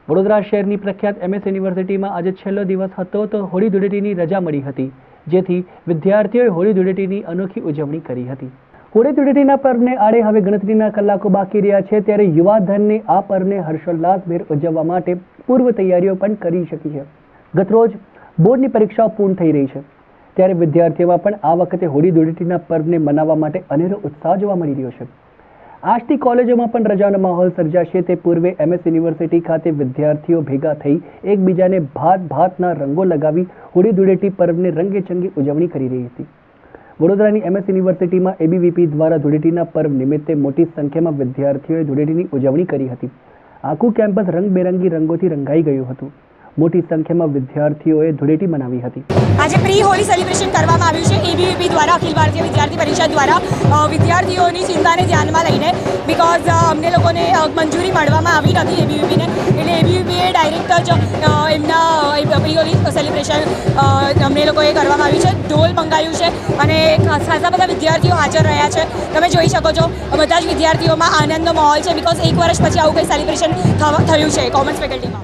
વડોદરા શહેરની પ્રખ્યાત MS યુનિવર્સિટીમાં આજે છેલ્લો દિવસ હતો તો હોળી ધૂળેટીની રજા મળી હતી, જેથી વિદ્યાર્થીઓએ હોળી ધૂળેટીની અનોખી ઉજવણી કરી હતી। હોળી ધૂળેટીના પર્વને આડે હવે ગણતરીના કલાકો બાકી રહ્યા છે, ત્યારે યુવાધનને આ પર્વને હર્ષોલ્લાસભેર ઉજવવા માટે પૂર્વ તૈયારીઓ પણ કરી શકી છે। ગતરોજ બોર્ડની પરીક્ષાઓ પૂર્ણ થઈ રહી છે, ત્યારે વિદ્યાર્થીઓમાં પણ આ વખતે હોળી ધૂળેટીના પર્વને મનાવવા માટે અનેરો ઉત્સાહ જોવા મળી રહ્યો છે। આજથી કોલેજોમાં પણ રજાનો માહોલ સર્જાશે, તે પૂર્વે MS યુનિવર્સિટી ખાતે વિદ્યાર્થીઓ ભેગા થઈ એકબીજાને ભાતના રંગો લગાવી હોળી ધૂળેટી પર્વને રંગેચંગે ઉજવણી કરી રહી હતી। વડોદરાની MS યુનિવર્સિટીમાં ABVP દ્વારા ધૂળેટીના પર્વ નિમિત્તે મોટી સંખ્યામાં વિદ્યાર્થીઓએ ધૂળેટીની ઉજવણી કરી હતી। આખું કેમ્પસ રંગબેરંગી રંગોથી રંગાઈ ગયું હતું। મોટી સંખ્યામાં વિદ્યાર્થીઓએ ધૂળેટી મનાવી હતી। આજે પ્રી હોળી સેલિબ્રેશન કરવામાં આવ્યું છે ABVP દ્વારા, અખિલ ભારતીય વિદ્યાર્થી પરિષદ દ્વારા વિદ્યાર્થીઓની ચિંતાને ધ્યાનમાં લઈને, બિકોઝ અમને લોકોને મંજૂરી મળવામાં આવી નથી ABVPને, એટલે ABVPએ ડાયરેક્ટ જ એમના પ્રી હોળી સેલિબ્રેશન અમને લોકોએ કરવામાં આવ્યું છે। ઢોલ મંગાવ્યું છે અને ખાસા બધા વિદ્યાર્થીઓ હાજર રહ્યા છે। તમે જોઈ શકો છો બધા જ વિદ્યાર્થીઓમાં આનંદનો માહોલ છે, બિકોઝ એક વર્ષ પછી આવું કંઈ સેલિબ્રેશન થયું છે કોમર્સ ફેકલ્ટીમાં।